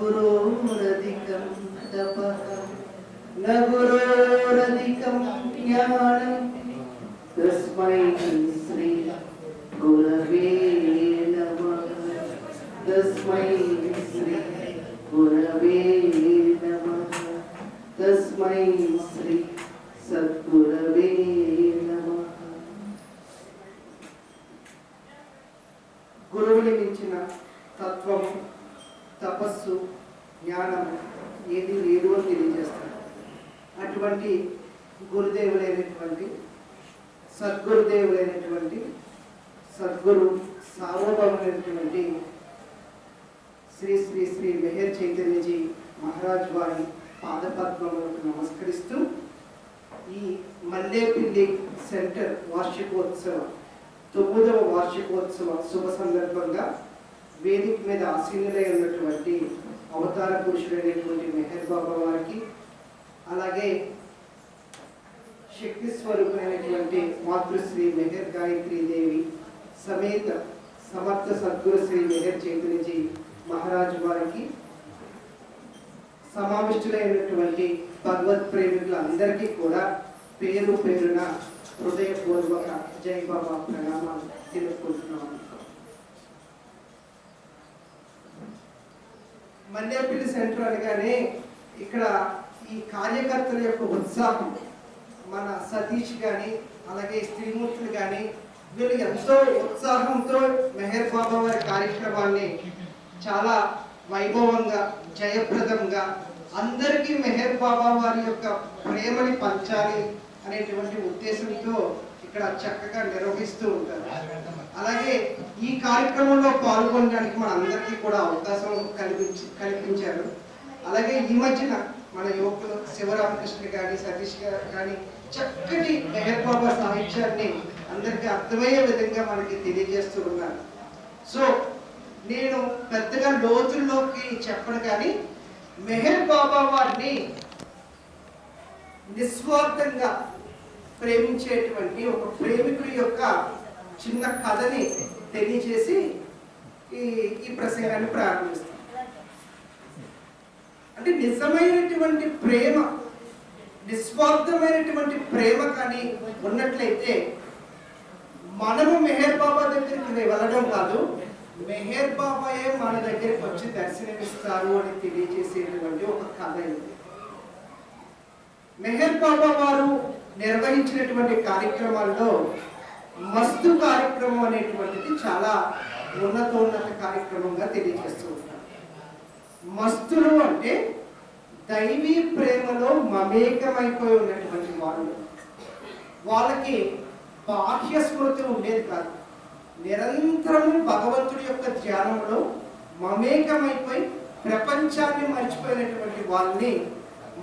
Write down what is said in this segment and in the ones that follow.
गुरोरधिकं तपः न गुरोरधिकं ज्ञानं तस्मै श्री गुरवे नमः तस्मै श्री गुरवे नमः तस्मै श्री सद्गुरवे नमः। గురువుని మించిన తత్వము తపస్సు జ్ఞానము ఏది లేదు అని తెలియజేస్తారు. అటువంటి గురుదేవులైనటువంటి సద్గురుదేవులైనటువంటి సద్గురు సార్వభౌమైనటువంటి శ్రీ శ్రీ శ్రీ మెహర్ చైతన్యజీ మహారాజ్ వారి పాదపద్మములకు నమస్కరిస్తూ ఈ మల్లేపల్లి సెంటర్ వార్షికోత్సవం 9వ వార్షికోత్సవ శుభ సందర్భంగా వేదిక మీద ఆసీనులై ఉన్నటువంటి అవతార పురుషుడైనటువంటి మెహర్ బాబా వారికి, అలాగే శక్తి స్వరూపుడైనటువంటి మాతృశ్రీ మెహర్ గాయత్రీదేవి సమేత సమర్థ సద్గురు శ్రీ మెహర్ చైతన్యజీ మహారాజ్ వారికి, సమావిష్టులైనటువంటి భగవత్ ప్రేమికులందరికీ కూడా పేరు పేరున హృదయపూర్వక జై బాబా ప్రణామాలు తెలుపుకుంటున్నాము. మల్లేపల్లి సెంటర్ అనగానే ఇక్కడ ఈ కార్యకర్తల యొక్క ఉత్సాహం, మన సతీష్ కానీ అలాగే స్త్రీమూర్తులు కానీ వీళ్ళు ఎంతో ఉత్సాహంతో మెహర్ బాబా వారి కార్యక్రమాన్ని చాలా వైభవంగా జయప్రదంగా అందరికీ మెహర్ బాబా వారి యొక్క ప్రేమని పంచాలి అనేటువంటి ఉద్దేశంతో ఇక్కడ చక్కగా నిర్వహిస్తూ ఉంటారు. అలాగే ఈ కార్యక్రమంలో పాల్గొనడానికి మన అందరికీ కూడా అవకాశం కల్పించారు. అలాగే ఈ మధ్యన మన యువకులు శివరామకృష్ణ గారి సతీష్ గారు కానీ చక్కటి మెహర్ బాబా సాహిత్యాన్ని అందరికీ అర్థమయ్యే విధంగా మనకి తెలియజేస్తూ ఉన్నారు. సో నేను పెద్దగా లోతుల్లోకి చెప్పను, కానీ మెహర్ బాబా వారిని నిస్వార్థంగా ప్రేమించేటువంటి ఒక ప్రేమికుడి యొక్క చిన్న కథని తెలియజేసి ఈ ప్రసంగాన్ని ప్రారంభిస్తాం. అంటే నిజమైనటువంటి ప్రేమ, నిస్వార్థమైనటువంటి ప్రేమ కానీ ఉన్నట్లయితే మనము మెహర్ బాబా దగ్గరికి వెళ్ళడం కాదు, మెహర్ బాబాయే మన దగ్గరికి వచ్చి దర్శనమిస్తారు అని తెలియజేసేటువంటి ఒక కథ ఇది. మెహర్ బాబా వారు నిర్వహించినటువంటి కార్యక్రమాల్లో మస్తు కార్యక్రమం అనేటువంటిది చాలా ఉన్నతోన్నత కార్యక్రమంగా తెలియజేస్తూ ఉంటారు. మస్తులు అంటే దైవీ ప్రేమలో మమేకమైపోయి ఉన్నటువంటి వాళ్ళు. వాళ్ళకి బాహ్య స్మృతి ఉండేది కాదు, నిరంతరము భగవంతుడి యొక్క ధ్యానంలో మమేకమైపోయి ప్రపంచాన్ని మర్చిపోయినటువంటి వాళ్ళని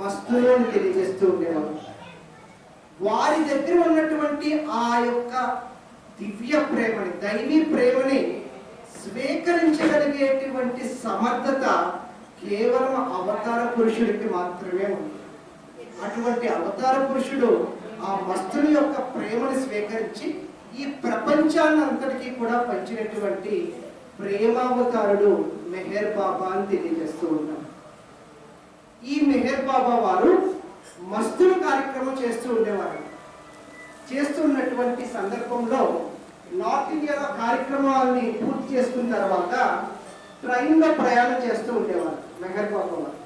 మస్తులు అని తెలియజేస్తూ ఉండేవాళ్ళు. వారి దగ్గర ఉన్నటువంటి ఆ యొక్క దివ్య ప్రేమని, దైవీ ప్రేమని స్వీకరించగలిగేటువంటి సమర్థత కేవలం అవతార పురుషుడికి మాత్రమే ఉంది. అటువంటి అవతార పురుషుడు ఆ మస్తుని యొక్క ప్రేమని స్వీకరించి ఈ ప్రపంచాన్ని అంతటికీ కూడా పంచినటువంటి ప్రేమావతారుడు మెహర్ బాబా అని తెలియజేస్తూ ఉంటాం. ఈ మెహర్ బాబా వారు మస్తుల కార్యక్రమం చేస్తూ ఉండేవారు. చేస్తున్నటువంటి సందర్భంలో నార్త్ ఇండియాలో కార్యక్రమాలని పూర్తి చేసుకున్న తర్వాత ట్రైన్లో ప్రయాణం చేస్తూ ఉండేవారు మెహర్ బాబా వారు.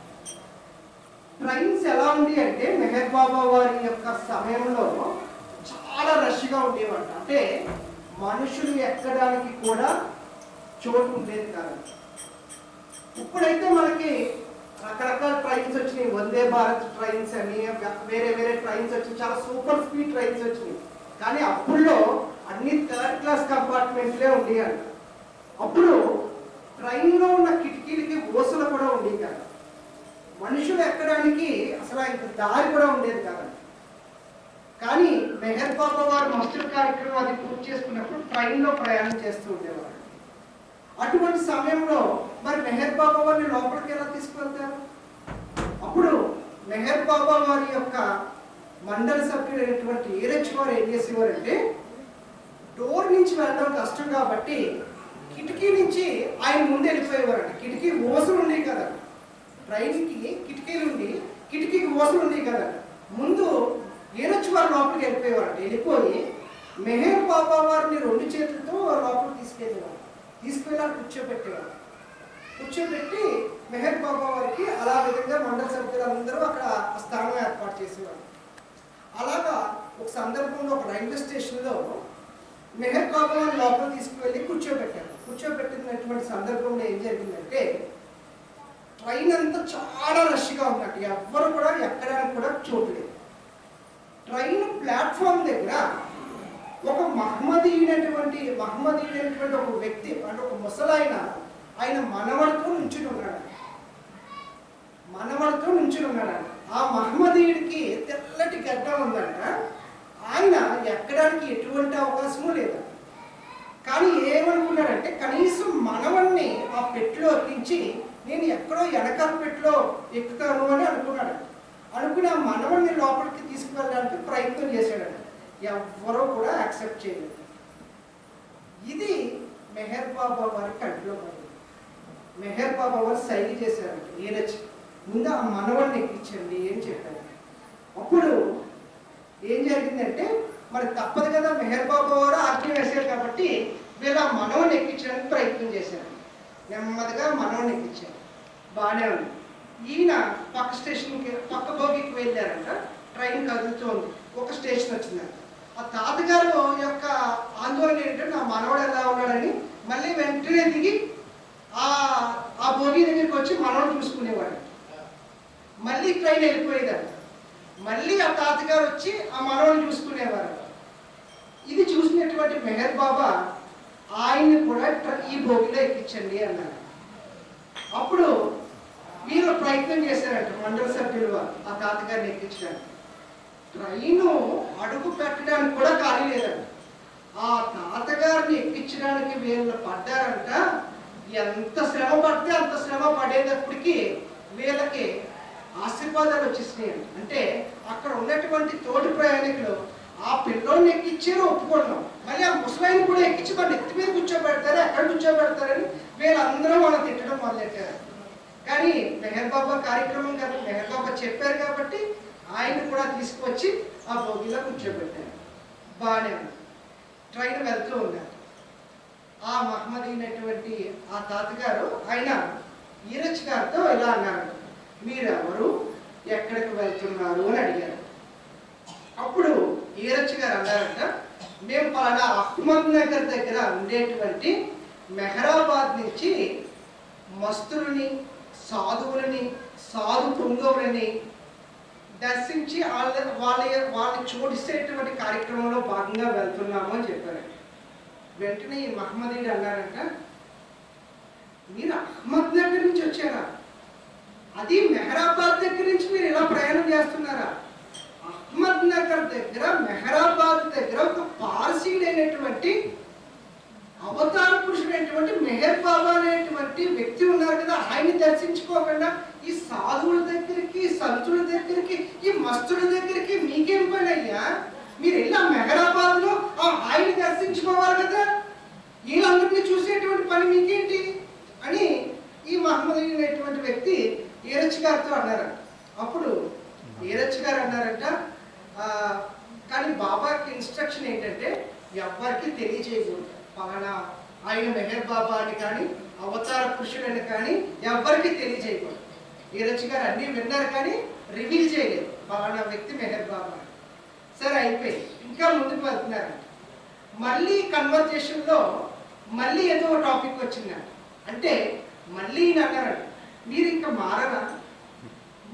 ట్రైన్స్ ఎలా ఉంది అంటే మెహర్ బాబా వారి యొక్క సమయంలో చాలా రష్గా ఉండేవారు. అంటే మనుషులు ఎక్కడానికి కూడా చోటు ఉండేది కాదు. ఇప్పుడైతే మనకి రకరకాల ట్రైన్స్ వచ్చినాయి, వందే భారత్ ట్రైన్స్ అని వేరే వేరే ట్రైన్స్ వచ్చి చాలా సూపర్ స్పీడ్ ట్రైన్స్ వచ్చినాయి. కానీ అప్పుడులో అన్ని థర్డ్ క్లాస్ కంపార్ట్మెంట్లే ఉండేవి. అప్పుడు ట్రైన్లో ఉన్న కిటికీలకి ఓసలు కూడా ఉండేవి కాదు. మనుషులు ఎక్కడానికి అసలు ఇంక దారి కూడా ఉండేది కాదు. కానీ మెహర్ బాబా వారు మస్తుల కార్యక్రమం అది పూర్తి చేసుకున్నప్పుడు ట్రైన్లో ప్రయాణం చేస్తూ ఉండేవారు. అటువంటి సమయంలో మరి మెహర్ బాబా వారిని లోపలికి ఎలా తీసుకువెళ్తారు? అప్పుడు మెహర్ బాబా వారి యొక్క మండల సభ్యులైనటువంటి ఏరచ్ వారు ఏం చేసేవారంటే, డోర్ నుంచి వెళ్ళడం కష్టం కాబట్టి కిటికీ నుంచి ఆయన ముందు వెళ్ళిపోయేవారంట. కిటికీ ఓసులు ఉండేవి కదా, ట్రైన్కి కిటికీలు ఉండి కిటికీకి ఓసలు ఉన్నాయి కదా, ముందు ఏరొచ్చి వారు లోపలికి వెళ్ళిపోయేవారు. వెళ్ళిపోయి మెహర్ బాబా వారిని 2 చేతులతో లోపలికి తీసుకెళ్ళేవారు. తీసుకెళ్ళి కూర్చోబెట్టేవారు. కూర్చోబెట్టి మెహర్ బాబా వారికి అలా విధంగా మండల సభ్యులందరూ అక్కడ స్థానం ఏర్పాటు చేసేవారు. అలాగా ఒక సందర్భంలో ఒక రైల్వే స్టేషన్లో మెహర్ బాబా వారిని లోపల తీసుకువెళ్ళి కూర్చోబెట్టారు. కూర్చోబెట్టినటువంటి సందర్భంలో ఏం జరిగిందంటే ట్రైన్ అంతా చాలా రష్గా ఉన్నట్టు, ఎవ్వరు కూడా ఎక్కడానికి కూడా చోటు లేదు. ట్రైన్ ప్లాట్ఫామ్ దగ్గర ఒక మహమ్మదీయుడైనటువంటి ఒక వ్యక్తి, అంటే ఒక ముసలాయన, ఆయన మనవడితో నుంచుని ఉన్నాడు. ఆ మహమ్మదీయుడికి తెల్లటి గడ్డం ఉందంట. ఆయన ఎక్కడానికి ఎటువంటి అవకాశము లేదంట. కానీ ఏమనుకున్నాడంటే కనీసం మనవణ్ణి ఆ పెట్టెలో ఎక్కించి నేను ఎక్కడో వెనకాల పెట్టెలో ఎక్కుతాను అని అనుకున్నాడు. అనుకుని ఆ మనవణ్ణి లోపలికి తీసుకువెళ్ళడానికి ప్రయత్నం చేశాడంట. ఎవ్వరూ కూడా యాక్సెప్ట్ చేయలేదు. ఇది మెహర్ బాబా వారి కంటిలో పడింది. మెహర్ బాబా వారు సైన్ చేశారంట, ఈరచ్ ముందు ఆ మనవణ్ణి ఎక్కించండి అని చెప్పారు. అప్పుడు ఏం జరిగిందంటే మరి తప్పదు కదా, మెహర్ బాబా వారు ఆజ్ఞ వేశారు కాబట్టి వీళ్ళు ఆ మనవణ్ణి ఎక్కించడానికి ప్రయత్నం చేశారు. నెమ్మదిగా మనవణ్ణి ఎక్కించారు, బాగానే ఉంది. ఈయన పక్క బోగికి వెళ్ళారంట. ట్రైన్ కదులుతోంది, ఒక స్టేషన్ వచ్చిందంట. ఆ తాతగారు యొక్క ఆందోళన ఏంటంటే నా మనవడు ఎలా ఉన్నాడని మళ్ళీ వెంటనే దిగి ఆ బోగి దగ్గరికి వచ్చి మనవడు చూసుకునేవాడు. మళ్ళీ ట్రైన్ వెళ్ళిపోయేదంట. మళ్ళీ ఆ తాతగారు వచ్చి ఆ మనవడు చూసుకునేవారు. ఇది చూసినటువంటి మెహర్ బాబా ఆయన్ని కూడా ఈ బోగిలో ఎక్కించండి అన్నారు. అప్పుడు వీరు ప్రయత్నం చేశారంట మండల సభ్యులు ఆ తాతగారిని ఎక్కించడానికి. ట్రైను అడుగు పెట్టడానికి కూడా ఖాళీ లేదంట. ఆ తాతగారిని ఎక్కించడానికి వీళ్ళు పడ్డారంట. ఎంత శ్రమ పడితే అంత శ్రమ పడేటప్పటికి వీళ్ళకి ఆశీర్వాదాలు వచ్చేసినాయంట. అంటే అక్కడ ఉన్నటువంటి తోటి ప్రయాణికులు ఆ పిల్లోని ఎక్కించారు, ఒప్పుకున్నాం. మళ్ళీ ఆ ముసలాయిని కూడా ఎక్కించి వాళ్ళు ఎత్తి మీద కూర్చోబెడతారు, ఎక్కడ కూర్చోబెడతారని వీళ్ళందరూ వాళ్ళని తిట్టడం మొదలెట్టారు. కానీ మెహర్ బాబా కార్యక్రమం కదా, మెహర్ బాబా చెప్పారు కాబట్టి ఆయన కూడా తీసుకువచ్చి ఆ బోగిలో కూర్చోబెట్టారు. బాగానే ఉంది. ట్రైన్ వెళ్తూ ఉన్నారు. ఆ మహమ్మదీనటువంటి ఆ తాతగారు ఆయన ఈరచ్ గారితో ఇలా అన్నారు, మీరెవరు, ఎక్కడికి వెళ్తున్నారు అని అడిగారు. అప్పుడు ఈరచ్ గారు అన్నారంట, మేము పలానా అహ్మద్ నగర్ దగ్గర ఉండేటువంటి మెహరాబాద్ నుంచి మస్తులని, సాధువులని, సాధు పుంగవులని దర్శించి వాళ్ళని చోటిసేటువంటి కార్యక్రమంలో భాగంగా వెళ్తున్నాము అని చెప్పారు. వెంటనే ఈ మహమ్మదీయుడు అన్నారంట, మీరు అహ్మద్ నగర్ నుంచి వచ్చారా? అది మెహరాబాద్ దగ్గర నుంచి మీరు ఇలా ప్రయాణం చేస్తున్నారా? అహ్మద్ నగర్ దగ్గర, మెహరాబాద్ దగ్గర ఒక పార్సీడైనటువంటి అవతార పురుషుడైనటువంటి మెహర్ బాబా అనేటువంటి వ్యక్తి ఉన్నారు కదా, ఆయన్ని దర్శించుకోకుండా ఈ సాధువుల దగ్గరికి, సంతుల దగ్గరికి, ఈ మస్తుల దగ్గరికి మీకేం పని అయ్యా? మీరు వెళ్ళి ఆ మెహరాబాద్ లో ఆయన్ని దర్శించుకోవాలి కదా, వీళ్ళందరినీ చూసేటువంటి పని మీకేంటి అని ఈ మహమ్మద్ అనేటువంటి వ్యక్తి ఈరచ్ గారితో అన్నారంట. అప్పుడు ఈరచ్ గారు అన్నారంట, కానీ బాబాకి ఇన్స్ట్రక్షన్ ఏంటంటే ఎవ్వరికి తెలియజేయకూడదు, పలానా ఆయన మెహర్ బాబా అని కానీ అవతార పురుషుడని కానీ ఎవ్వరికి తెలియజేయకూడదు. ఈరచ్ గారు అన్నీ విన్నారు కానీ రివీల్ చేయలేదు పలానా వ్యక్తి మెహర్ బాబా. సరే అయిపోయి ఇంకా ముందుకు వెళ్తున్నారు. మళ్ళీ కన్వర్జేషన్లో మళ్ళీ ఏదో టాపిక్ వచ్చిందంట. అంటే మళ్ళీ అన్నారంట, మీరు ఇంకా మారరా?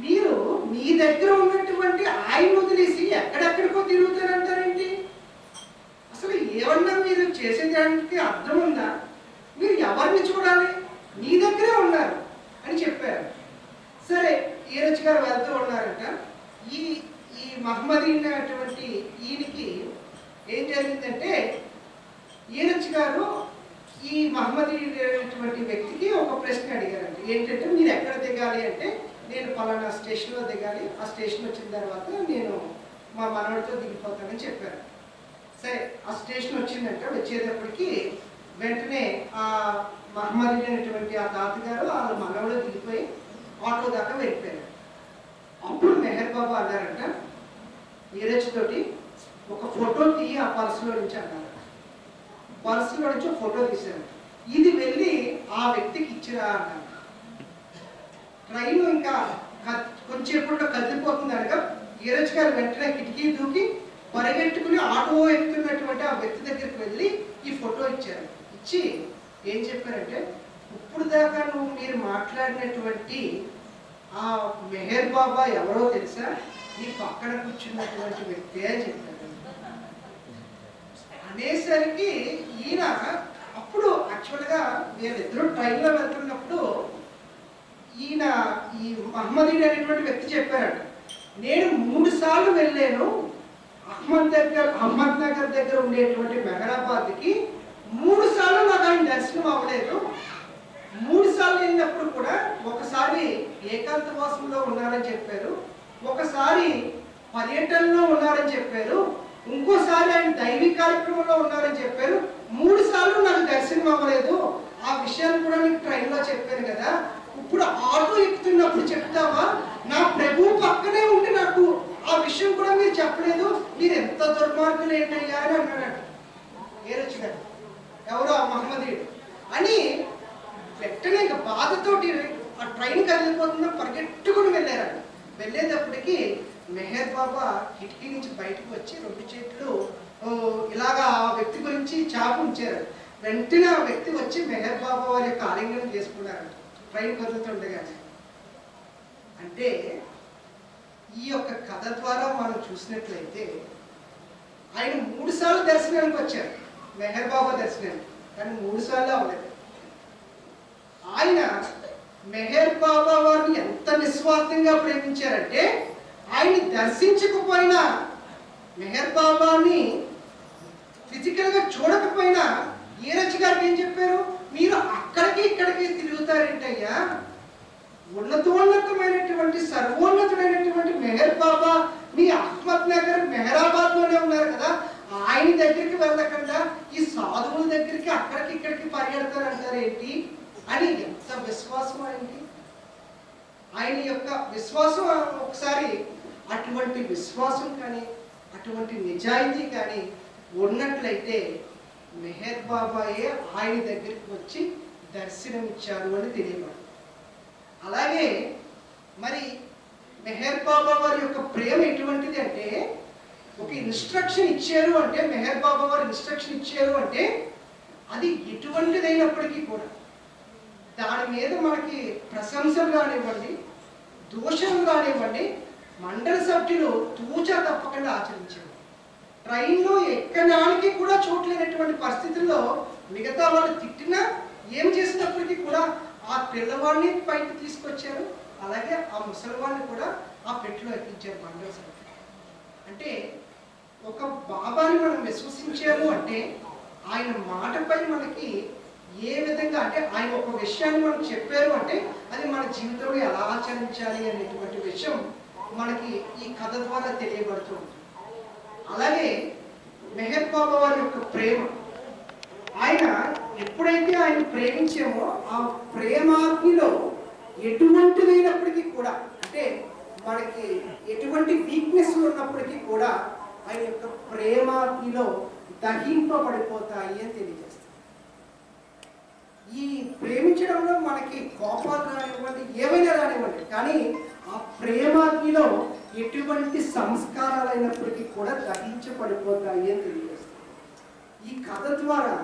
మీరు మీ దగ్గర ఉన్నటువంటి ఆయన వదిలేసి ఎక్కడెక్కడికో తిరుగుతారంటారేంటి? అసలు ఏమన్నా మీరు చేసేదానికి అర్థం ఉందా? మీరు ఎవరిని చూడాలి? మీ దగ్గరే ఉన్నారు అని చెప్పారు. సరే ఈరచ్ గారు వెళ్తూ ఉన్నారంట. ఈ మహమ్మదీ అటువంటి ఈయనకి ఏం జరిగిందంటే ఈరచ్ గారు ఈ మహమ్మదీ అనేటువంటి వ్యక్తికి ఒక ప్రశ్న అడిగారంట. ఏంటంటే మీరు ఎక్కడ దిగాలి అంటే నేను పలానా స్టేషన్లో దిగాలి, ఆ స్టేషన్ వచ్చిన తర్వాత నేను మా మనవడితో దిగిపోతానని చెప్పారు. సరే ఆ స్టేషన్ వచ్చిందంట. వచ్చేటప్పటికి వెంటనే ఆ మహమ్మదీ అనేటువంటి ఆ తాతగారు వాళ్ళ మనవడు దిగిపోయి ఆటో దాకా వెళ్ళిపోయారు. అప్పుడు మెహర్ బాబా అన్నారంట నీరజ్ తోటి, ఒక ఫోటో తీయి ఆ పర్సులో నుంచి అన్నారు. పర్సులో నుంచి ఒక ఫోటో తీశారు. ఇది వెళ్ళి ఆ వ్యక్తికి ఇచ్చిరా అన్నారు. ట్రైన్ ఇంకా కొంచెంసేపట్లో కదిలిపోతుంది అనగా నీరజ్ గారు వెంటనే కిటికీ దూకి పరిగెట్టుకుని ఆటో ఎక్కుతున్నటువంటి ఆ వ్యక్తి దగ్గరికి వెళ్ళి ఈ ఫోటో ఇచ్చారు. ఇచ్చి ఏం చెప్పారంటే, ఇప్పుడు దాకా మీరు మాట్లాడినటువంటి ఆ మెహర్ బాబా ఎవరో తెలుసా, ఈ పక్కన కూర్చున్నటువంటి వ్యక్తి అని చెప్పారు. అనేసరికి ఈయన అప్పుడు యాక్చువల్గా వీళ్ళిద్దరూ ట్రైన్లో వెళ్తున్నప్పుడు ఈయన ఈ మహమ్మదీడ్ అనేటువంటి వ్యక్తి చెప్పారట, నేను 3 సార్లు వెళ్ళాను అహ్మద్ నగర్ దగ్గర ఉండేటువంటి మెహరాబాద్కి. 3 సార్లు నాకు ఆయన దర్శనం అవ్వలేదు. 3 సార్లు వెళ్ళినప్పుడు కూడా ఒకసారి ఏకాంతవాసంలో ఉన్నారని చెప్పారు, ఒకసారి పర్యటనలో ఉన్నారని చెప్పారు, ఇంకోసారి ఆయన దైవీ కార్యక్రమంలో ఉన్నారని చెప్పారు. 3 సార్లు నాకు దర్శనం అవ్వలేదు. ఆ విషయాన్ని కూడా నీకు ట్రైన్లో చెప్పాను కదా, ఇప్పుడు ఆటో ఎక్కుతున్నప్పుడు చెప్తావా? నా ప్రభు పక్కనే ఉండి నాకు ఆ విషయం కూడా మీరు చెప్పలేదు, మీరు ఎంత దుర్మార్గులు ఏంటయ్యా అని అన్నాడు. ఏరొచ్చు గారు ఎవరో ఆ మహమ్మదీయుడు అని వెంటనే ఇంకా బాధతోటి ఆ ట్రైన్ కదిలిపోతున్నా పరిగెట్టుకుని వెళ్ళారంట. వెళ్ళేటప్పటికి మెహర్ బాబా కిటికీ నుంచి బయటకు వచ్చి 2 చేతులు ఇలాగా ఆ వ్యక్తి గురించి చాపు ఉంచారు. వెంటనే ఆ వ్యక్తి వచ్చి మెహర్ బాబా వారి యొక్క ఆలింగనం చేసుకున్నారంట ట్రైన్ కదులుతుండగానే. అంటే ఈ యొక్క కథ ద్వారా మనం చూసినట్లయితే ఆయన 3 సార్లు దర్శనానికి వచ్చారు, మెహర్ బాబా దర్శనానికి, కానీ 3 సార్లు అవ్వలేదు. ఆయన మెహర్ బాబా వారిని ఎంత నిస్వార్థంగా ప్రేమించారంటే, ఆయన్ని దర్శించకపోయినా, మెహర్ బాబాని ఫిజికల్గా చూడకపోయినా నీరజ్ గారికి ఏం చెప్పారు, మీరు అక్కడికి ఇక్కడికి తిరుగుతారేంటయ్యా, ఉన్నతమైనటువంటి సర్వోన్నతుడైనటువంటి మెహర్ బాబా మీ అహ్మద్ నగర్ మెహరాబాద్ లోనే ఉన్నారు కదా, ఆయన దగ్గరికి వెళ్ళకుండా ఈ సాధువుల దగ్గరికి అక్కడికి ఇక్కడికి పరిగెడతారంటారేంటి అని ఎంత విశ్వాసం ఆయనకి. ఆయన యొక్క విశ్వాసం ఒకసారి అటువంటి విశ్వాసం కానీ అటువంటి నిజాయితీ కానీ ఉన్నట్లయితే మెహర్ బాబాయే ఆయన దగ్గరికి వచ్చి దర్శనం ఇచ్చారు అని తెలియబడు. అలాగే మరి మెహర్ బాబా వారి యొక్క ప్రేమ ఎటువంటిది అంటే, ఒక ఇన్స్ట్రక్షన్ ఇచ్చారు అంటే, మెహర్ బాబా వారు ఇన్స్ట్రక్షన్ ఇచ్చారు అంటే అది ఎటువంటిదైనప్పటికీ కూడా దాని మీద మనకి ప్రశంసలు కానివ్వండి, దోషం కానివ్వండి, మండల సభ్యులు తూచా తప్పకుండా ఆచరించారు. ట్రైన్లో ఎక్కడానికి కూడా చోట్లేనటువంటి పరిస్థితుల్లో మిగతా వాళ్ళు తిట్టినా ఏం చేసినప్పటికీ కూడా ఆ పిల్లవాడిని పైకి తీసుకొచ్చారు, అలాగే ఆ ముసలివాడిని కూడా ఆ పెట్టిలో ఎక్కించారు మండల సభ్యులు. అంటే ఒక బాబాని మనం విశ్వసించాము అంటే ఆయన మాటపై మనకి ఏ విధంగా అంటే, ఆయన ఒక విషయాన్ని మనం చెప్పారు అంటే అది మన జీవితంలో ఎలా ఆచరించాలి అనేటువంటి విషయం మనకి ఈ కథ ద్వారా తెలియబడుతుంది. అలాగే మెహర్ బాబా వారి యొక్క ప్రేమ, ఆయన ఎప్పుడైతే ఆయన ప్రేమించామో ఆ ప్రేమాగ్నిలో ఎటువంటిదైనప్పటికీ కూడా, అంటే మనకి ఎటువంటి వీక్నెస్ ఉన్నప్పటికీ కూడా ఆయన యొక్క ప్రేమాగ్నిలో దహింపబడిపోతాయి అని తెలియజేస్తారు. ఈ ప్రేమించడంలో మనకి కోపాలు రానివ్వండి, ఏమైనా రానివ్వండి, కానీ ఆ ప్రేమాగ్నిలో ఎటువంటి సంస్కారాలు అయినప్పటికీ కూడా దహించబడిపోతాయి అని తెలియజేస్తారు. ఈ కథ ద్వారా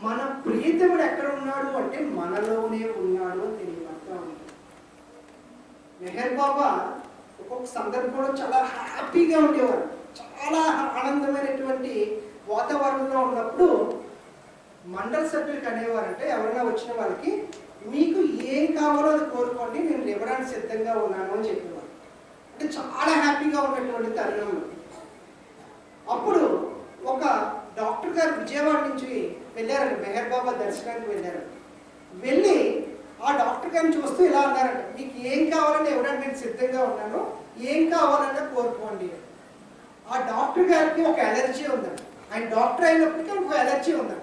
మన ప్రియతముడు ఎక్కడ ఉన్నాడు అంటే మనలోనే ఉన్నాడు అని తెలియబడతా ఉంది. మెహర్ బాబా ఒక్కొక్క సందర్భంలో చాలా హ్యాపీగా ఉండేవారు, చాలా ఆనందమైనటువంటి వాతావరణంలో ఉన్నప్పుడు మండల సభ్యులకు అనేవారంటే, ఎవరైనా వచ్చిన వాళ్ళకి మీకు ఏం కావాలో అది కోరుకోండి, నేను ఇవ్వడానికి సిద్ధంగా ఉన్నాను అని చెప్పేవారు. అంటే చాలా హ్యాపీగా ఉన్నటువంటి తరుణంలో అప్పుడు ఒక డాక్టర్ గారు విజయవాడ నుంచి వెళ్ళారండి, మెహర్ బాబా దర్శనానికి వెళ్ళారు. వెళ్ళి ఆ డాక్టర్ గారిని చూస్తూ ఇలా అన్నారంట, మీకు ఏం కావాలని ఇవ్వడానికి నేను సిద్ధంగా ఉన్నాను, ఏం కావాలన్నా కోరుకోండి. ఆ డాక్టర్ గారికి ఒక ఎలర్జీ ఉందంట, ఆయన డాక్టర్ అయినప్పటికీ ఒక ఎలర్జీ ఉందంట,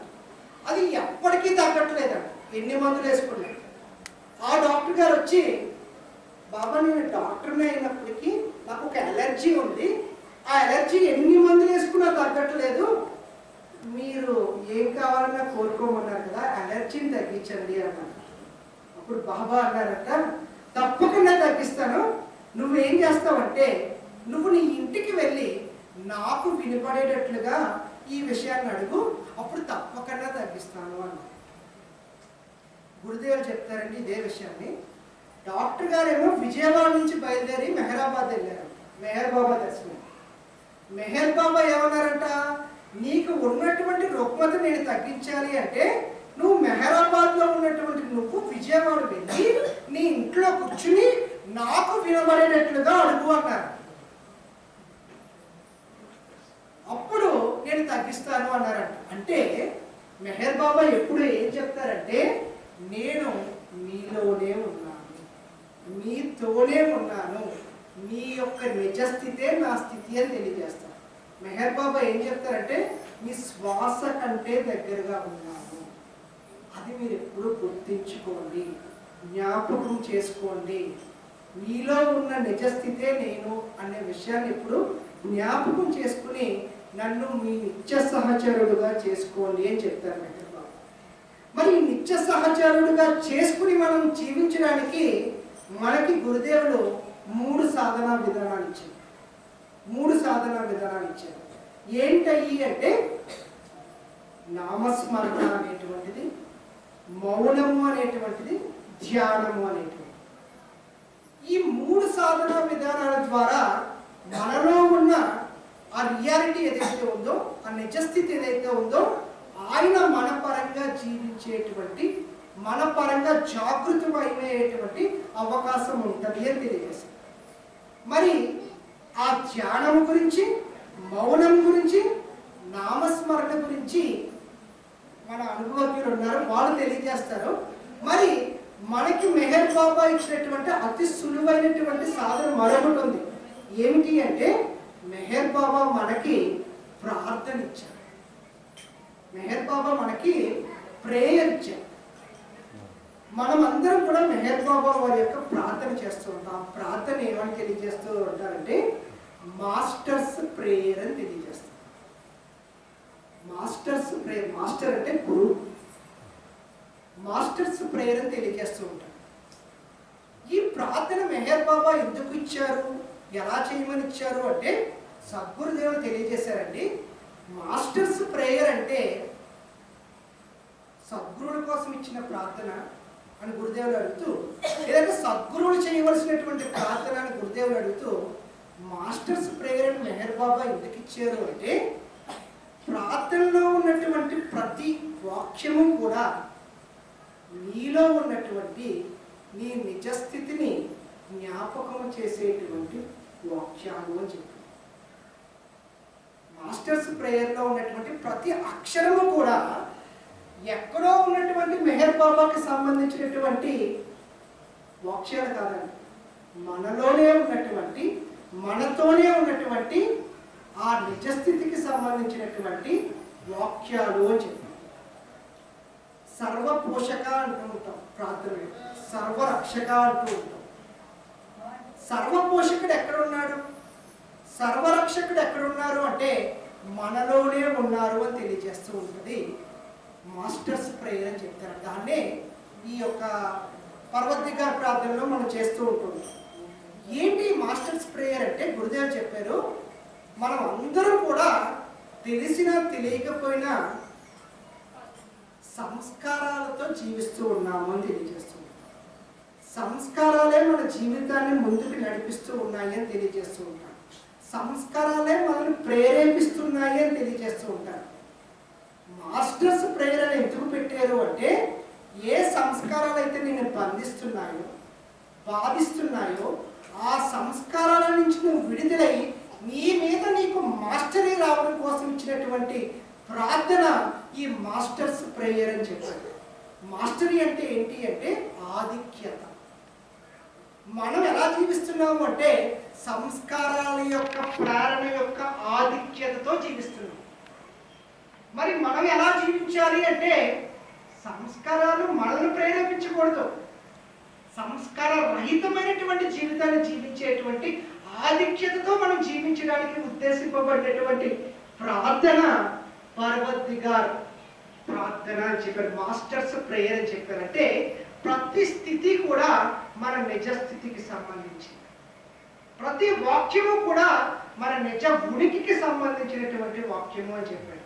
అది ఎప్పటికీ తగ్గట్లేదంట, ఎన్ని మందులు వేసుకున్నాడు. ఆ డాక్టర్ గారు వచ్చి, బాబా నేను డాక్టర్ని అయినప్పటికీ నాకు ఒక ఎలర్జీ ఉంది, ఆ ఎలర్జీ ఎన్ని మందులు వేసుకున్నా తగ్గట్లేదు, మీరు ఏం కావాలన్నా కోరుకోమన్నారు కదా, ఎలర్జీని తగ్గించండి అన్నారు. అప్పుడు బాబా అన్నారట, తప్పకుండా తగ్గిస్తాను, నువ్వేం చేస్తావంటే నువ్వు నీ ఇంటికి వెళ్ళి నాకు వినపడేటట్లుగా ఈ విషయాన్ని అడుగు, అప్పుడు తప్పకుండా తగ్గిస్తాను అన్నారు. గురుదేవులు చెప్తారండి ఇదే విషయాన్ని. డాక్టర్ గారేమో విజయవాడ నుంచి బయలుదేరి మెహరాబాద్ వెళ్ళారు, మెహర్ బాబా దర్శనం. మెహర్ బాబా ఏమన్నారంట, నీకు ఉన్నటువంటి రుగ్మత నేను తగ్గించాలి అంటే నువ్వు మెహరాబాద్ లో ఉన్నటువంటి నువ్వు విజయవాడ వెళ్ళి నీ ఇంట్లో కూర్చుని నాకు వినబడేటట్లుగా అడుగు అన్నారు. అప్పుడు నేను తగ్గిస్తాను అన్నారంట. అంటే మెహర్ బాబా ఎప్పుడు ఏం చెప్తారంటే, నేను మీలోనే ఉన్నాను, మీతోనే ఉన్నాను, మీ యొక్క నిజస్థితే నా స్థితి అని తెలియజేస్తారు. మెహర్ బాబా ఏం చెప్తారంటే, మీ శ్వాస కంటే దగ్గరగా ఉన్నాను, అది మీరు ఎప్పుడు గుర్తించుకోండి, జ్ఞాపకం చేసుకోండి, మీలో ఉన్న నిజస్థితే నేను అనే విషయాన్ని ఇప్పుడు జ్ఞాపకం చేసుకుని నన్ను మీ నిత్య సహచరుడుగా చేసుకోండి అని చెప్తారు మెహర్ బాబా. మరి నిత్య సహచరుడుగా చేసుకుని మనం జీవించడానికి మనకి గురుదేవులు 3 సాధనా విధానాలు ఇచ్చారు. 3 సాధనా విధానాలు ఇచ్చారు. ఏంటయ్యి అంటే, నామస్మరణ అనేటువంటిది, మౌనము అనేటువంటిది, ధ్యానము అనేటువంటిది. ఈ 3 సాధనా విధానాల ద్వారా మనలో ఉన్న ఆ రియాలిటీ ఏదైతే ఉందో, ఆ నిజస్థితి ఏదైతే ఉందో, ఆయన మన పరంగా జీవించేటువంటి, మన పరంగా జాగృతమయ్యేటువంటి అవకాశం ఉంటుంది అని తెలియజేస్తారు. మరి ఆ ధ్యానం గురించి, మౌనం గురించి, నామస్మరణ గురించి మన అనుభవజ్ఞులు ఉన్నారు, వాళ్ళు తెలియజేస్తారు. మరి మనకి మెహర్ బాబా ఇచ్చినటువంటి అతి సులువైనటువంటి సాధన మరొకటి ఉంది. ఏమిటి అంటే, మెహర్ బాబా మనకి ప్రార్థన ఇచ్చారు, మెహర్ బాబా మనకి ప్రేయర్ ఇచ్చారు. మనం అందరం కూడా మెహర్ బాబా వారి యొక్క ప్రార్థన చేస్తూ ఉంటాం. ఆ ప్రార్థన ఏమని తెలియజేస్తూ ఉంటారంటే, మాస్టర్స్ ప్రేయర్ అని తెలియజేస్తారు. మాస్టర్స్ ప్రేయర్, మాస్టర్ అంటే గురువు, మాస్టర్స్ ప్రేయర్ అని తెలియజేస్తూ ఉంటారు. ఈ ప్రార్థన మెహర్ బాబా ఎందుకు ఇచ్చారు, ఎలా చేయమని ఇచ్చారు అంటే, సద్గురుదేవులు తెలియజేశారండి. మాస్టర్స్ ప్రేయర్ అంటే సద్గురువుల కోసం ఇచ్చిన ప్రార్థన అని గురుదేవులు అడుగుతూ, లేదంటే సద్గురువులు చేయవలసినటువంటి ప్రార్థన అని గురుదేవులు అడుగుతూ, మాస్టర్స్ ప్రేయర్ అని మెహర్ బాబా ఎందుకు ఇచ్చారు అంటే, ప్రార్థనలో ఉన్నటువంటి ప్రతి వాక్యము కూడా నీలో ఉన్నటువంటి నీ నిజస్థితిని జ్ఞాపకం చేసేటువంటి వాక్యాలు అని చెప్పారు. మాస్టర్స్ ప్రేయర్లో ఉన్నటువంటి ప్రతి అక్షరము కూడా ఎక్కడో ఉన్నటువంటి మెహర్ బాబాకి సంబంధించినటువంటి వాక్యాలు కాదండి, మనలోనే ఉన్నటువంటి, మనతోనే ఉన్నటువంటి ఆ నిజస్థితికి సంబంధించినటువంటి వాక్యాలు అని చెప్పారు. సర్వపోషక అంటూ ఉంటాం ప్రార్థనలో, సర్వరక్షక అంటూ ఉంటాం. సర్వపోషకుడు ఎక్కడున్నాడు, సర్వరక్షకుడు ఎక్కడున్నారు అంటే మనలోనే ఉన్నారు అని తెలియజేస్తూ ఉంటుంది మాస్టర్స్ ప్రేయర్ అని చెప్తారు. దాన్నే ఈ యొక్క పర్వతిగా ప్రార్థనలో మనం చేస్తూ ఉంటుంది. ఏంటి మాస్టర్స్ ప్రేయర్ అంటే, గురుదేవులు చెప్పారు, మనం అందరం కూడా తెలిసినా తెలియకపోయినా సంస్కారాలతో జీవిస్తూ ఉన్నాము అని తెలియజేస్తూ ఉంటాం. సంస్కారాలే మన జీవితాన్ని ముందుకు నడిపిస్తూ ఉన్నాయి అని తెలియజేస్తూ ఉంటాం. సంస్కారాలే మనల్ని ప్రేరేపిస్తున్నాయి అని తెలియజేస్తూ ఉంటారు. మాస్టర్స్ ప్రేయర్ అని ఎందుకు పెట్టారు అంటే, ఏ సంస్కారాలు అయితే నేను బంధిస్తున్నాయో, బాధిస్తున్నాయో, ఆ సంస్కారాల నుంచి నువ్వు విడుదలై నీ మీద నీకు మాస్టరీ రావడం కోసం ఇచ్చినటువంటి ప్రార్థన ఈ మాస్టర్స్ ప్రేయర్ అని చెప్పారు. మాస్టరీ అంటే ఏంటి అంటే ఆధిక్యత. మనం ఎలా జీవిస్తున్నాము అంటే సంస్కారాల యొక్క ప్రేరణ యొక్క ఆధిక్యతతో జీవిస్తున్నాం. మరి మనం ఎలా జీవించాలి అంటే, సంస్కారాలు మనల్ని ప్రేరేపించకూడదు, సంస్కార రహితమైనటువంటి జీవితాన్ని జీవించేటువంటి ఆధిక్యతతో మనం జీవించడానికి ఉద్దేశింపబడినటువంటి ప్రార్థన పర్వద్దిగార్ ప్రార్థన అని చెప్పారు, మాస్టర్స్ ప్రేయర్ అని చెప్పారు. అంటే ప్రతి స్థితి కూడా మన నిజ స్థితికి సంబంధించింది, ప్రతి వాక్యము కూడా మన నిజ ఉనికికి సంబంధించినటువంటి వాక్యము అని చెప్పారు.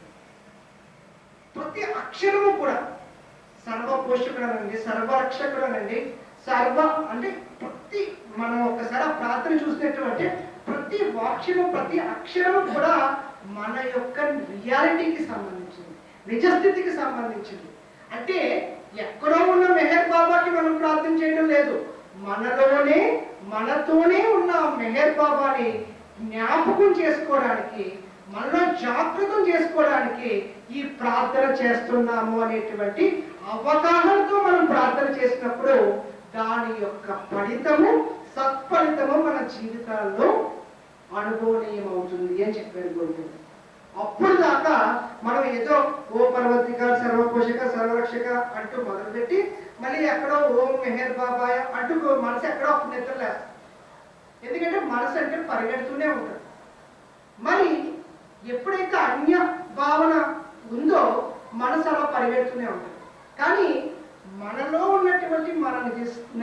ప్రతి అక్షరము కూడా సర్వపోషకుడనండి, సర్వరక్షకుడనండి, సర్వ అంటే ప్రతి మనం ఒక్కసారి ఆ ప్రార్థన చూసినటువంటి ప్రతి వాక్యము ప్రతి అక్షరము కూడా మన యొక్క రియాలిటీకి సంబంధించింది, నిజస్థితికి సంబంధించింది. అంటే ఎక్కడో ఉన్న మెహర్ బాబాకి మనం ప్రార్థన చేయడం లేదు, మనలోనే మనతోనే ఉన్న మెహర్ బాబాని జ్ఞాపకం చేసుకోవడానికి, మనలో జాగృతం చేసుకోవడానికి ఈ ప్రార్థన చేస్తున్నాము అనేటువంటి అవగాహనతో మనం ప్రార్థన చేసినప్పుడు దాని యొక్క ఫలితము సత్ఫలితము మన జీవితాల్లో అనుభవనీయం అవుతుంది అని చెప్పారు గురువు. అప్పుడు దాకా మనం ఏదో ఓ పర్వతిక సర్వపోషక సర్వరక్షక అంటూ మొదలుపెట్టి మళ్ళీ ఎక్కడో ఓం మెహర్ బాబాయ్ అంటూ మనసు ఎక్కడో ఒక నిద్రలేస్తాం. ఎందుకంటే మనసు అంటే పరిగెడుతూనే ఉంటుంది. మరి ఎప్పుడైతే అన్య భావన ఉందో మనసు అలా పరిగెడుతూనే ఉంటుంది. కానీ మనలో ఉన్నటువంటి మన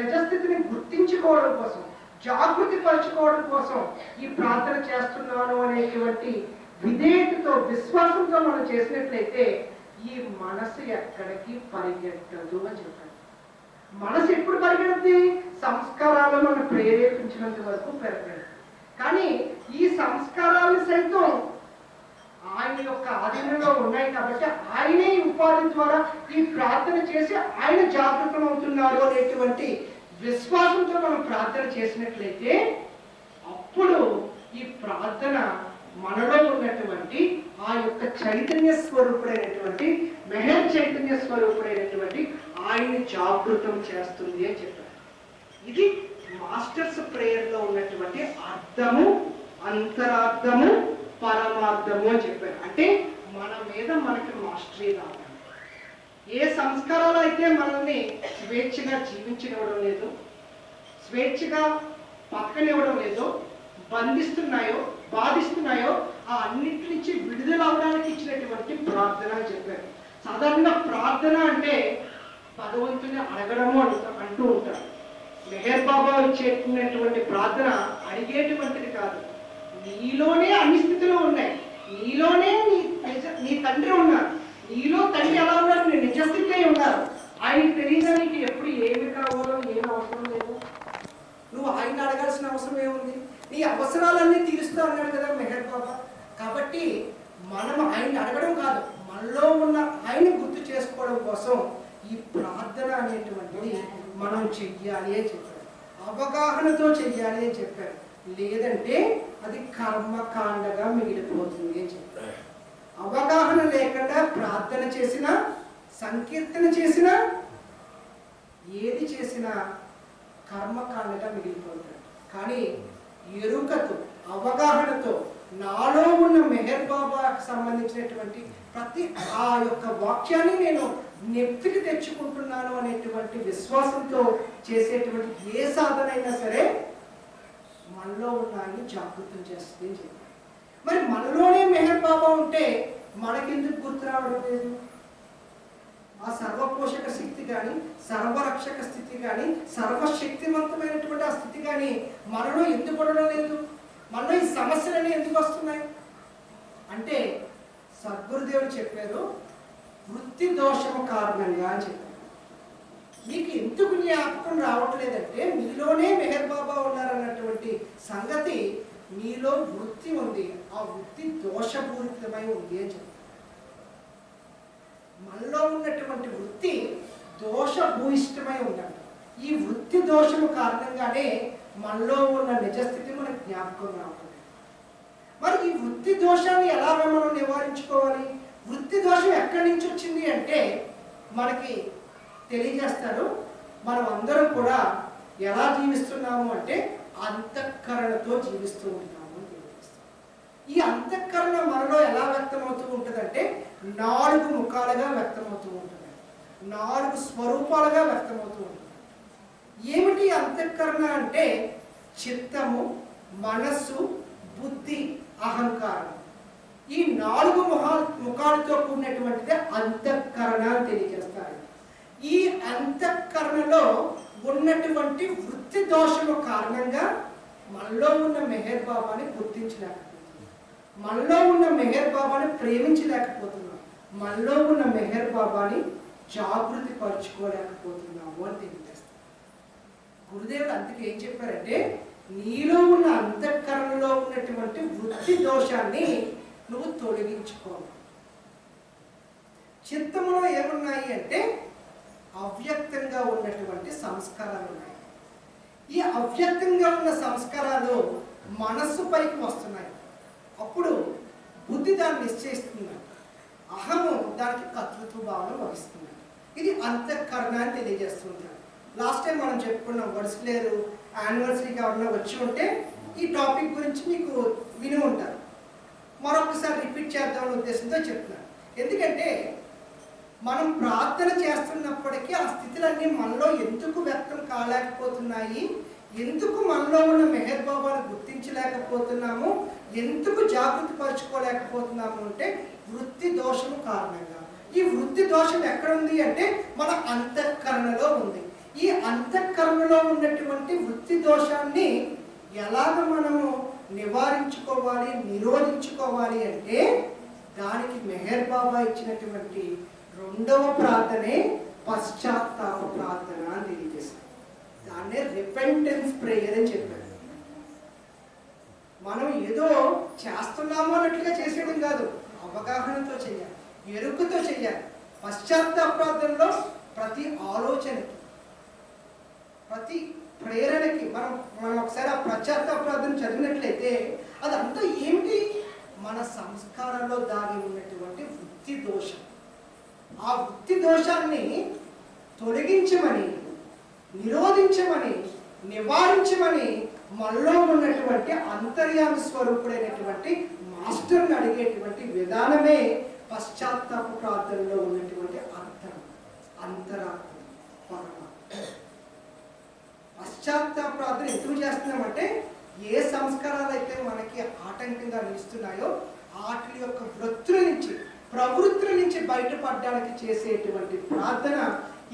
నిజస్థితిని గుర్తించుకోవడం కోసం, జాగృతి పరచుకోవడం కోసం ఈ ప్రార్థన చేస్తున్నాను అనేటువంటి విధేయతతో విశ్వాసంతో మనం చేసినట్లయితే ఈ మనసు ఎక్కడికి పరిగెట్టదు అని చెప్పారు. మనసు ఎప్పుడు పరిగెడుతుంది? సంస్కారాలు మనం ప్రేరేపించినంత వరకు పరిగెడుతుంది. కానీ ఈ సంస్కారాలు సైతం ఆయన యొక్క ఆధీనంలో ఉన్నాయి కాబట్టి ఆయనే ఉపాధి ద్వారా ఈ ప్రార్థన చేసి ఆయన జాగృతం అవుతున్నారు అనేటువంటి విశ్వాసంతో మనం ప్రార్థన చేసినట్లయితే అప్పుడు ఈ ప్రార్థన మనలో ఉన్నటువంటి ఆ యొక్క చైతన్య స్వరూపుడైనటువంటి మెహర్ చైతన్య స్వరూపుడైనటువంటి ఆయన్ని జాగృతం చేస్తుంది అని చెప్పారు. ఇది మాస్టర్స్ ప్రేయర్ లో ఉన్నటువంటి అర్థము, అంతరార్థము, పరమార్థము అని చెప్పారు. అంటే మన మీద మనకి మాస్టరీ రావాలి. ఏ సంస్కారాలు అయితే మనల్ని స్వేచ్ఛగా జీవించనివ్వడం లేదు, స్వేచ్ఛగా పక్కనివ్వడం లేదు, బంధిస్తున్నాయో బాధిస్తున్నాయో ఆ అన్నిటి నుంచి విడుదల అవడానికి ఇచ్చినటువంటి ప్రార్థన అని చెప్పారు. సాధారణంగా ప్రార్థన అంటే భగవంతుని అడగడము అంటూ ఉంటారు. మెహర్ బాబా ఇచ్చేటువంటి ప్రార్థన అడిగేటువంటిది కాదు. నీలోనే అన్ని స్థితిలో ఉన్నాయి, నీలోనే నీ తండ్రి ఉన్నారు, నీలో తండ్రి ఎలా ఉన్నారు, నీ నిజస్థితి అయి ఉన్నారు. ఆయనకి తెలియడానికి ఎప్పుడు ఏమి కావాలో ఏమి అవసరం లేదు, నువ్వు ఆయన అడగాల్సిన అవసరం ఏముంది, నీ అవసరాలన్నీ తీరుస్తా అన్నాడు కదా మెహర్ బాబా. కాబట్టి మనం ఆయన్ని అడగడం కాదు, మనలో ఉన్న ఆయన్ని గుర్తు చేసుకోవడం కోసం ఈ ప్రార్థన అనేటువంటిది మనం చెయ్యాలి అని చెప్పారు. అవగాహనతో చెయ్యాలి అని చెప్పారు. లేదంటే అది కర్మకాండగా మిగిలిపోతుంది అని చెప్పారు. అవగాహన లేకుండా ప్రార్థన చేసినా, సంకీర్తన చేసినా, ఏది చేసినా కర్మకాండగా మిగిలిపోతాడు. కానీ ఎరుకతో, అవగాహనతో నాలో ఉన్న మెహర్ బాబాకు సంబంధించినటువంటి ప్రతి ఆ యొక్క వాక్యాన్ని నేను నెప్తికి తెచ్చుకుంటున్నాను అనేటువంటి విశ్వాసంతో చేసేటువంటి ఏ సాధన అయినా సరే మనలో ఉన్న ఆయన్ని జాగృతం చేస్తుంది అని చెప్పారు. మరి మనలోనే మెహర్ బాబా ఉంటే మనకెందుకు గుర్తు రావడం లేదు? ఆ సర్వపోషక శక్తి కానీ, సర్వరక్షక స్థితి కానీ, సర్వశక్తివంతమైనటువంటి ఆ స్థితి కానీ మనలో ఎందుకు ఉండడం లేదు? మనలో ఈ సమస్యలన్నీ ఎందుకు వస్తున్నాయి అంటే సద్గురుదేవుడు చెప్పారు, వృత్తి దోషము కారణంగా అని చెప్పారు. మీకు ఎందుకు జ్ఞాపకం రావట్లేదంటే మీలోనే మెహర్ బాబా ఉన్నారన్నటువంటి సంగతి మీలో వృత్తి ఉంది, ఆ వృత్తి దోషపూరితమై ఉంది అని చెప్పారు. మనలో ఉన్నటువంటి వృత్తి దోషభూయిష్టమై ఉందంట. ఈ వృత్తి దోషము కారణంగానే మనలో ఉన్న నిజస్థితి మనకు జ్ఞాపకం రావట్లేదు. మరి ఈ వృత్తి దోషాన్ని ఎలా మనం నివారించుకోవాలి? వృత్తి దోషం ఎక్కడి నుంచి వచ్చింది అంటే మనకి తెలియజేస్తారు. మనం అందరం కూడా ఎలా జీవిస్తున్నాము అంటే అంతఃకరణతో జీవిస్తూ ఉంటాము అని తెలియజేస్తాం. ఈ అంతఃకరణ మనలో ఎలా వ్యక్తమవుతూ ఉంటుందంటే 4 ముఖాలుగా వ్యక్తమవుతూ ఉంటుంది, 4 స్వరూపాలుగా వ్యక్తమవుతూ ఉంటుంది. ఏమిటి అంతఃకరణ అంటే చిత్తము, మనస్సు, బుద్ధి, అహంకారం. ఈ 4 ముఖాలతో కూడినటువంటిదే అంతఃకరణ అని తెలియజేస్తారు. ఈ అంతఃకరణలో ఉన్నటువంటి వృత్తి దోషము కారణంగా మనలో ఉన్న మెహర్ బాబాని గుర్తించలేకపోతున్నాం, మనలో ఉన్న మెహర్ బాబాని ప్రేమించలేకపోతున్నాం, మనలో ఉన్న మెహర్ బాబాని జాగృతి పరుచుకోలేకపోతున్నాము అని తెలియజేస్తాం. గురుదేవుడు అందుకే ఏం చెప్పారంటే, నీలో ఉన్న అంతఃకరణలో ఉన్నటువంటి వృత్తి దోషాన్ని నువ్వు తొలగించుకోవాలి. చిత్తములో ఏమున్నాయి అంటే అవ్యక్తంగా ఉన్నటువంటి సంస్కారాలు ఉన్నాయి. ఈ అవ్యక్తంగా ఉన్న సంస్కారాలు మనస్సు పైకి వస్తున్నాయి. అప్పుడు బుద్ధి దాన్ని నిశ్చయిస్తుంది, అహము దానికి కర్తృత్వ భావన వహిస్తుంది. ఇది అంతఃకరణ అని తెలియజేస్తుంటారు. లాస్ట్ టైం మనం చెప్పుకున్నాం, వర్స్లేరు యానివర్సరీకి ఎవరన్నా వచ్చి ఉంటే ఈ టాపిక్ గురించి మీకు విని ఉంటారు. మరొకసారి రిపీట్ చేద్దామనే ఉద్దేశంతో చెప్తున్నాను. ఎందుకంటే మనం ప్రార్థన చేస్తున్నప్పటికీ ఆ స్థితులన్నీ మనలో ఎందుకు వ్యక్తం కాలేకపోతున్నాయి, ఎందుకు మనలో ఉన్న మెహర్ బాబాను గుర్తించలేకపోతున్నాము, ఎందుకు జాగృతి పరుచుకోలేకపోతున్నాము అంటే వృత్తి దోషము కారణంగా. ఈ వృత్తి దోషం ఎక్కడ ఉంది అంటే మన అంతఃకరణలో ఉంది. ఈ అంతఃకరణలో ఉన్నటువంటి వృత్తి దోషాన్ని ఎలాగ మనము నివారించుకోవాలి, నిరోధించుకోవాలి అంటే దానికి మెహర్ బాబా ఇచ్చినటువంటి 2వ ప్రార్థనే పశ్చాత్తాప ప్రార్థన అని తెలియజేశారు. దాన్నే రిపెంటెన్స్ ప్రేయర్ అని చెప్పారు. మనం ఏదో చేస్తున్నాము అన్నట్లుగా చేసేయడం కాదు, అవగాహనతో చేయాలి, ఎరుకతో చేయాలి. పశ్చాత్తాప ప్రార్థనలో ప్రతి ఆలోచనకి, ప్రతి ప్రేరణకి మనం ఒకసారి ఆ పశ్చాత్తాప ప్రార్థన చదివినట్లయితే అదంతా ఏమిటి, మన సంస్కారంలో దాగి ఉన్నటువంటి వృత్తి దోషం. ఆ వృత్తి దోషాన్ని తొలగించమని, నిరోధించమని, నివారించమని మనలో ఉన్నటువంటి అంతర్యామి స్వరూపుడైనటువంటి మాస్టర్ని అడిగేటువంటి విధానమే పశ్చాత్తాప ప్రార్థనలో ఉన్నటువంటి అర్థం, అంతరాత్మ, పరమాత్మ. పశ్చాత్తాప ప్రార్థన ఎందుకు చేస్తున్నామంటే ఏ సంస్కారాలు అయితే మనకి ఆటంకంగా నిలుస్తున్నాయో వాటి యొక్క వృత్తుల నుంచి, ప్రవృత్తుల నుంచి బయటపడడానికి చేసేటువంటి ప్రార్థన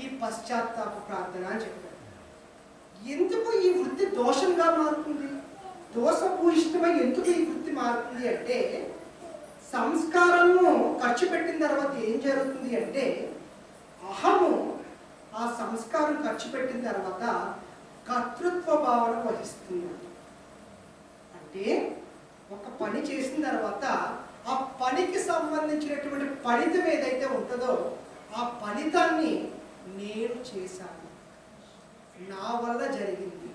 ఈ పశ్చాత్తాప ప్రార్థన అని చెప్పారు. ఎందుకు ఈ వృత్తి దోషంగా మారుతుంది, దోషభూయిష్టమై ఎందుకు ఈ వృత్తి మారుతుంది అంటే, సంస్కారము ఖర్చు పెట్టిన తర్వాత ఏం జరుగుతుంది అంటే అహము ఆ సంస్కారం ఖర్చు పెట్టిన తర్వాత కర్తృత్వ భావన వహిస్తుంది. అంటే ఒక పని చేసిన తర్వాత ఆ పనికి సంబంధించినటువంటి ఫలితం ఏదైతే ఉంటుందో ఆ ఫలితాన్ని నేను చేశాను, నా వల్ల జరిగింది,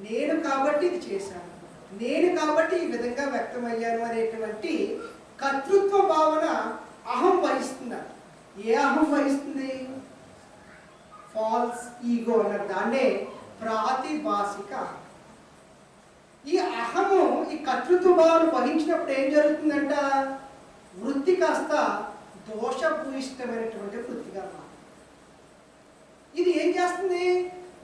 నేను కాబట్టి ఇది చేశాను, నేను కాబట్టి ఈ విధంగా వ్యక్తమయ్యాను అనేటువంటి కర్తృత్వ భావన అహం వహిస్తుంది. ఏ అహం వహిస్తుంది? ఫాల్స్ ఈగో అన్న దాన్నే ప్రాతిభాసిక అహం. ఈ అహము ఈ కర్తృత్వ భావన వహించినప్పుడు ఏం జరుగుతుందంట, వృత్తి కాస్త దోషభూయిష్టమైనటువంటి వృత్తిగా మారుతుంది. ఇది ఏం చేస్తుంది,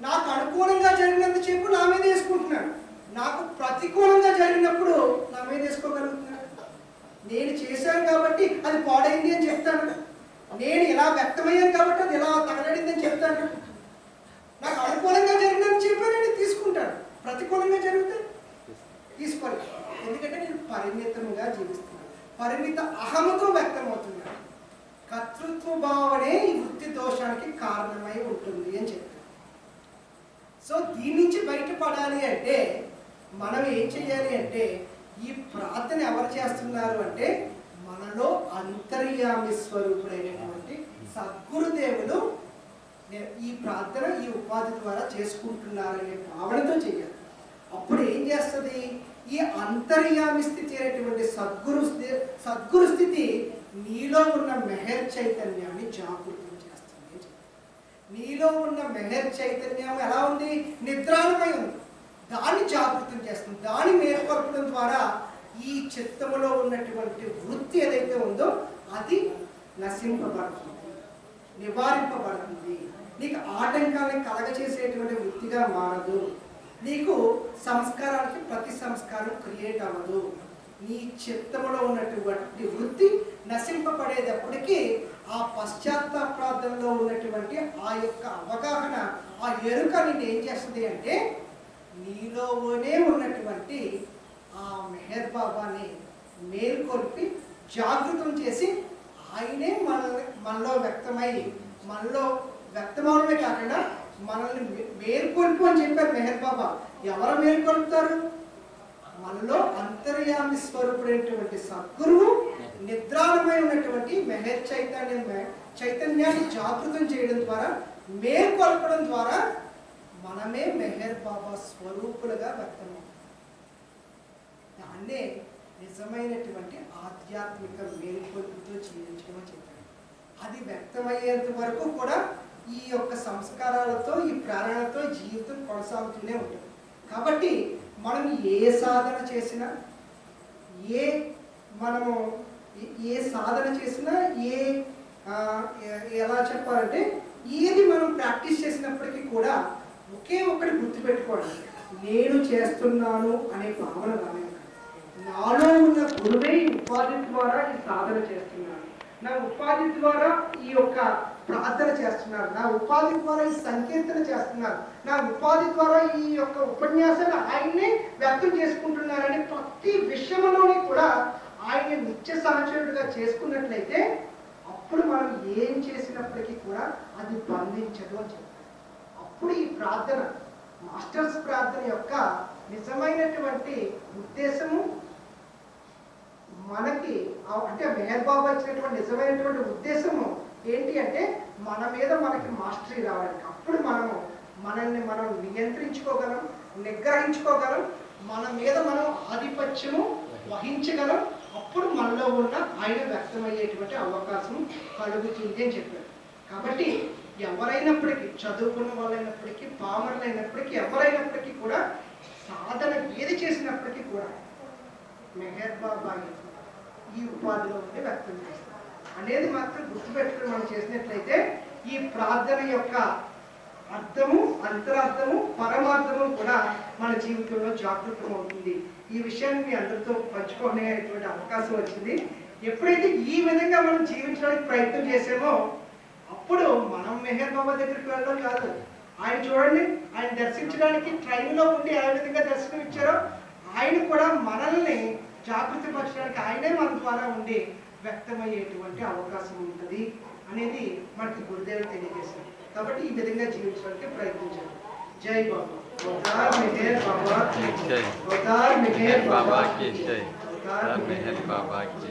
నాకు అనుకూలంగా జరిగినంతసేపు నా మీద వేసుకుంటున్నాడు, నాకు ప్రతికూలంగా జరిగినప్పుడు నా మీద వేసుకోగలుగుతున్నాడు. నేను చేశాను కాబట్టి అది పాడైంది అని చెప్తాను, నేను ఇలా వ్యక్తమయ్యాను కాబట్టి అది ఇలా తగలడింది అని చెప్తాను. నాకు అనుకూలంగా జరిగినంత చెప్పానని తీసుకుంటాడు, ప్రతికూలంగా జరిగితే తీసుకోలేదు. ఎందుకంటే నేను పరిమితంగా జీవిస్తున్నాను, పరిమిత అహముతో వ్యక్తమవుతున్నాను. కర్తృత్వ భావనే ఈ వృత్తి దోషానికి కారణమై ఉంటుంది అని చెప్పారు. సో దీని నుంచి బయటపడాలి అంటే మనం ఏం చేయాలి అంటే, ఈ ప్రార్థన ఎవరు చేస్తున్నారు అంటే మనలో అంతర్యామి స్వరూపుడైనటువంటి సద్గురుదేవులు ఈ ప్రార్థన ఈ ఉపాధి ద్వారా చేసుకుంటున్నారనే భావనతో చేయాలి. అప్పుడు ఏం చేస్తుంది, ఈ అంతర్యామి స్థితి అనేటువంటి సద్గురు స్థితి నీలో ఉన్న మెహర్ చైతన్యాన్ని జాగృతం చేస్తుంది. నీలో ఉన్న మెహర్ చైతన్యం ఎలా ఉంది, నిద్రాణమై ఉంది, దాన్ని జాగృతం చేస్తుంది. దాన్ని మేల్కొల్పడం ద్వారా ఈ చిత్తములో ఉన్నటువంటి వృత్తి ఏదైతే ఉందో అది నశింపబడుతుంది, నివారింపబడుతుంది. నీకు ఆటంకాన్ని కలగచేసేటువంటి వృత్తిగా మారదు, నీకు సంస్కారానికి ప్రతి సంస్కారం క్రియేట్ అవ్వదు, నీ చిత్తములో ఉన్నటువంటి వృత్తి నశింపబడేటప్పటికీ ఆ పశ్చాత్తాపార్థంలో ఉన్నటువంటి ఆ యొక్క అవగాహన, ఆ ఎరుక నిన్ను ఏం చేస్తుంది అంటే నీలోనే ఉన్నటువంటి ఆ మెహర్ బాబాని మేల్కొల్పి జాగృతం చేసి ఆయనే మనలో వ్యక్తమవడమే కాకుండా మనల్ని మేల్కొల్పు అని చెప్పారు మెహర్ బాబా. ఎవరు మేల్కొల్పుతారు? మనలో అంతర్యామి స్వరూపుడైనటువంటి సద్గురువు నిద్రాణమై ఉన్నటువంటి మెహర్ చైతన్యాన్ని జాగృతం చేయడం ద్వారా, మేల్కొల్పడం ద్వారా మనమే మెహర్ బాబా స్వరూపులుగా వ్యక్తమవుతాం. దాన్నే నిజమైనటువంటి ఆధ్యాత్మిక మేల్కొల్పుతో జీవించడం అని చెప్పారు. అది వ్యక్తమయ్యేంత వరకు కూడా ఈ యొక్క సంస్కారాలతో, ఈ ప్రేరణతో జీవితం కొనసాగుతూనే ఉంటుంది. కాబట్టి మనం ఏ సాధన చేసినా, ఎలా చెప్పాలంటే ఏది మనం ప్రాక్టీస్ చేసినప్పటికీ కూడా ఒకే ఒక్కటి గుర్తుపెట్టుకోండి, నేను చేస్తున్నాను అనే భావన రాలేదు. నాలో ఉన్న గురువే ఉపాధి ద్వారా ఈ సాధన చేస్తున్నాను, నా ఉపాధి ద్వారా ఈ యొక్క ప్రార్థన చేస్తున్నారు, నా ఉపాధి ద్వారా ఈ సంకీర్తన చేస్తున్నారు, నా ఉపాధి ద్వారా ఈ యొక్క ఉపన్యాసాలు ఆయన్నే వ్యక్తం చేసుకుంటున్నారని ప్రతి విషయంలోనే కూడా ఆయన నిత్య సహచరుడుగా చేసుకున్నట్లయితే అప్పుడు మనం ఏం చేసినప్పటికీ కూడా అది బంధించదు అని చెప్పారు. అప్పుడు ఈ ప్రార్థన, మాస్టర్స్ ప్రార్థన యొక్క నిజమైనటువంటి ఉద్దేశము మనకి అంటే మెహర్ బాబా ఇచ్చినటువంటి నిజమైనటువంటి ఉద్దేశము ఏంటి అంటే మన మీద మనకి మాస్టరీ రావడానికి. అప్పుడు మనల్ని మనం నియంత్రించుకోగలం, నిగ్రహించుకోగలం, మన మీద మనం ఆధిపత్యము వహించగలం. అప్పుడు మనలో ఉన్న ఆయన వ్యక్తమయ్యేటువంటి అవకాశం కలుగుతుంది అని చెప్పారు. కాబట్టి ఎవరైనప్పటికీ, చదువుకున్న వాళ్ళైనప్పటికీ, పామరులైనప్పటికీ, ఎవరైనప్పటికీ కూడా సాధన ఏది చేసినప్పటికీ కూడా మెహర్ బాబా ఈ ఉపాధిలో ఉండి వ్యక్తం చేస్తారు అనేది మాత్రం గుర్తుపెట్టుకుని మనం చేసినట్లయితే ఈ ప్రార్థన యొక్క అర్థము, అంతరార్థము, పరమార్థము కూడా మన జీవితంలో జాగృతం అవుతుంది. ఈ విషయాన్ని మీ అందరితో పంచుకునేటువంటి అవకాశం వచ్చింది. ఎప్పుడైతే ఈ విధంగా మనం జీవించడానికి ప్రయత్నం చేసామో అప్పుడు మనం మెహర్ బాబా దగ్గరికి వెళ్ళడం కాదు. ఆయన చూడండి, ఆయన దర్శించడానికి ట్రైన్లో ఉండి ఏ విధంగా దర్శనం ఇచ్చారో ఆయన కూడా మనల్ని జాగృతిపరచడానికి ఆయనే మన ద్వారా ఉండి వ్యక్తమయ్యేటువంటి అవకాశం ఉంటుంది అనేది మనకి గురుదేవులు తెలియజేశారు. కాబట్టి ఈ విధంగా జీవించడానికి ప్రయత్నించాలి. జై బాబా. అవతార్ మెహర్ బాబా की जय. అవతార్ మెహర్ బాబా की जय. అవతార్ మెహర్ బాబా की